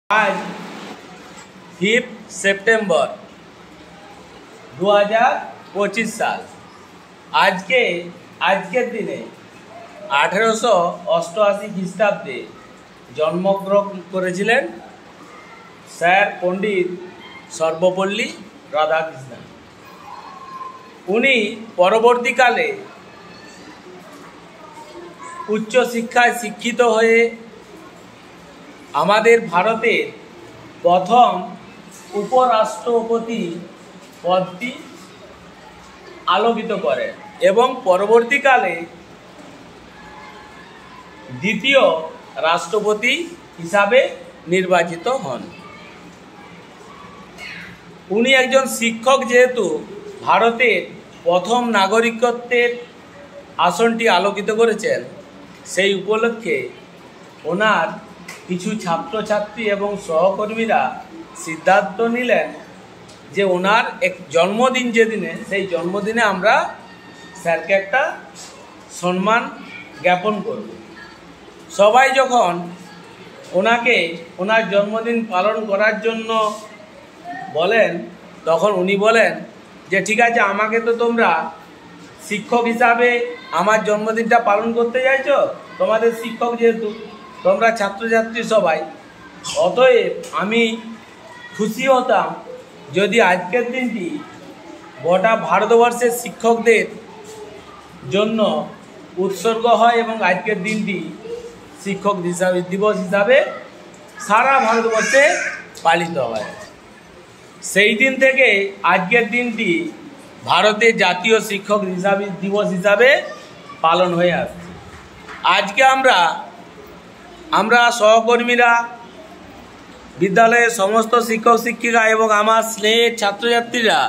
आज 5 सेप्टेम्बर 2025 साल আজকের দিনে 1888 খ্রিস্টাব্দে জন্মগ্রহণ করেছিলেন স্যার পণ্ডিত সর্বপল্লী রাধাকৃষ্ণন। উনি পরবর্তীকালে উচ্চশিক্ষায় শিক্ষিত হয়ে আমাদের ভারতের প্রথম উপরাষ্ট্রপতি পদটি আলোকিত করেন এবং পরবর্তীকালে দ্বিতীয় রাষ্ট্রপতি হিসাবে নির্বাচিত হন। উনি একজন শিক্ষক, যেহেতু ভারতের প্রথম নাগরিকত্বের আসনটি আলোকিত করেছেন, সেই উপলক্ষে ওনার কিছু ছাত্রছাত্রী এবং সহকর্মীরা সিদ্ধান্ত নিলেন যে ওনার এক জন্মদিন যেদিনে, সেই জন্মদিনে আমরা স্যারকে একটা সম্মান জ্ঞাপন করব। সবাই যখন ওনাকে ওনার জন্মদিন পালন করার জন্য বলেন, তখন উনি বলেন যে ঠিক আছে, আমাকে তো তোমরা শিক্ষক হিসাবে আমার জন্মদিনটা পালন করতে চাইছো, তোমাদের শিক্ষক যেহেতু, তোমরা ছাত্রছাত্রী সবাই, অতএব আমি খুশি হতাম যদি আজকের দিনটি গোটা ভারতবর্ষের শিক্ষকদের জন্য উৎসর্গ হয় এবং আজকের দিনটি শিক্ষক দিবস হিসাবে সারা ভারতবর্ষে পালিত হয়। সেই দিন থেকে আজকের দিনটি ভারতের জাতীয় শিক্ষক দিবস হিসাবে পালন হয়ে আসছে। আজকে আমরা সহকর্মীরা, বিদ্যালয়ের সমস্ত শিক্ষক শিক্ষিকা এবং আমার স্নেহের ছাত্রছাত্রীরা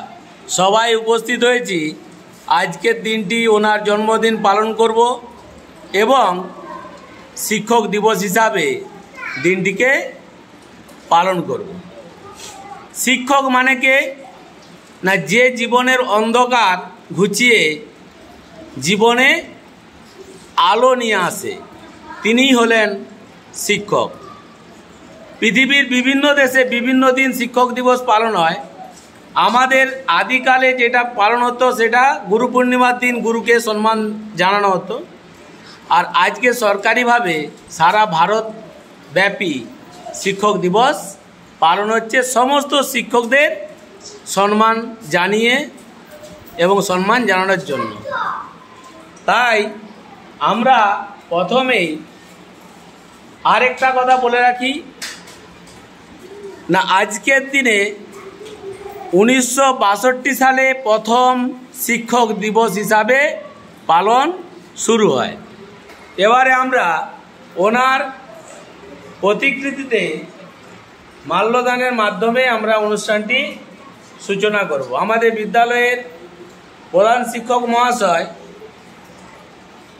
সবাই উপস্থিত হয়েছি। আজকের দিনটি ওনার জন্মদিন পালন করব এবং শিক্ষক দিবস হিসাবে দিনটিকে পালন করব। শিক্ষক মানে কে না, যে জীবনের অন্ধকার ঘুচিয়ে জীবনে আলো নিয়ে আসে, তিনিই হলেন শিক্ষক। পৃথিবীর বিভিন্ন দেশে বিভিন্ন দিন শিক্ষক দিবস পালন হয়। আমাদের আদিকালে যেটা পালন হতো সেটা গুরু পূর্ণিমার দিন গুরুকে সম্মান জানানো হতো। আর আজকে সরকারিভাবে সারা ভারত ব্যাপী শিক্ষক দিবস পালন হচ্ছে, সমস্ত শিক্ষকদের সম্মান জানিয়ে এবং সম্মান জানানোর জন্য। তাই আমরা প্রথমেই আরেকটা কথা বলে রাখি না, আজকের দিনে 1962 সালে প্রথম শিক্ষক দিবস হিসাবে পালন শুরু হয়। এবারে আমরা ওনার প্রতিকৃতিতে মাল্যদানের মাধ্যমে আমরা অনুষ্ঠানটি সূচনা করব। আমাদের বিদ্যালয়ের প্রধান শিক্ষক মহাশয়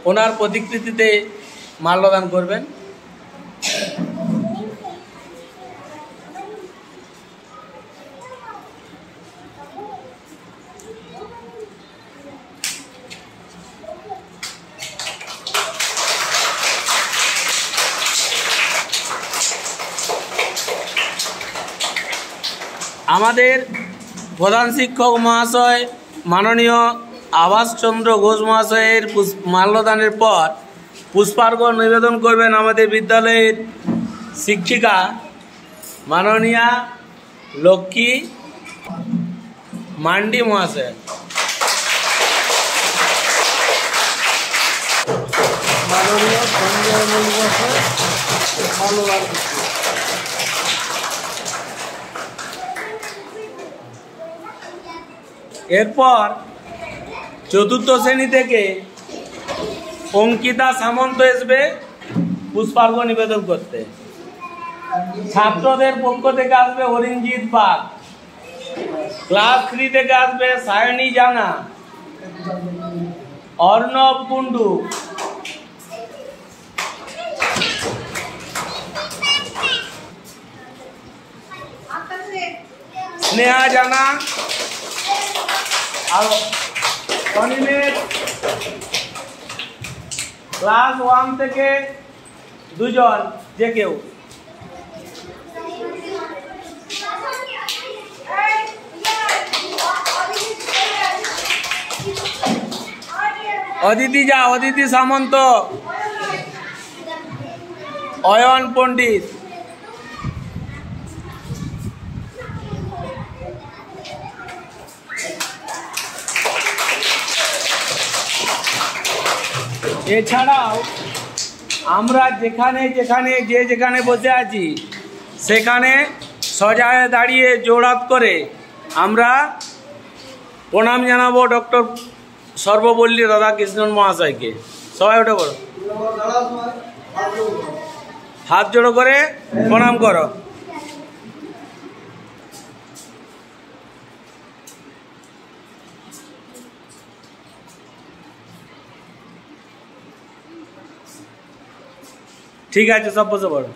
ওনার প্রতিকৃতিতে মাল্যদান করবেন। আমাদের প্রধান শিক্ষক মহাশয় মাননীয় আবাসচন্দ্র ঘোষ মহাশয়ের মাল্যদানের পর পুষ্পার্ঘ্য নিবেদন করবেন আমাদের বিদ্যালয়ের শিক্ষিকা মাননীয়া লক্ষ্মী মান্ডি মহাশয়। মাননীয় সঞ্জয় মহাশয় মাল্যদান। এরপর চতুর্থ শ্রেণী থেকে অঙ্কিতা সামন্ত আসবে পুষ্পার্ঘ্য নিবেদন করতে। ছাত্রদের পক্ষ থেকে আসবে অরিঞ্জিত বাগ। ক্লাস 3 থেকে আসবে সায়নী জানা, অর্ণব কুন্ডু, স্নেহা জানা আর অনিমেষ। ক্লাস 1 থেকে দুজন যে কেউ। অদিতি যা, অদিতি সামন্ত, অয়ন পণ্ডিত। এছাড়াও আমরা যেখানে যেখানে যে যেখানে বসে আছি সেখানে সজায় দাঁড়িয়ে জোড়হাত করে আমরা প্রণাম জানাবো ডক্টর সর্বপল্লী রাধাকৃষ্ণন মহাশয়কে। সবাই ওটা করো, হাত জোড়ো করে প্রণাম করো। ঠিক আছে, সব বসে পড়ো।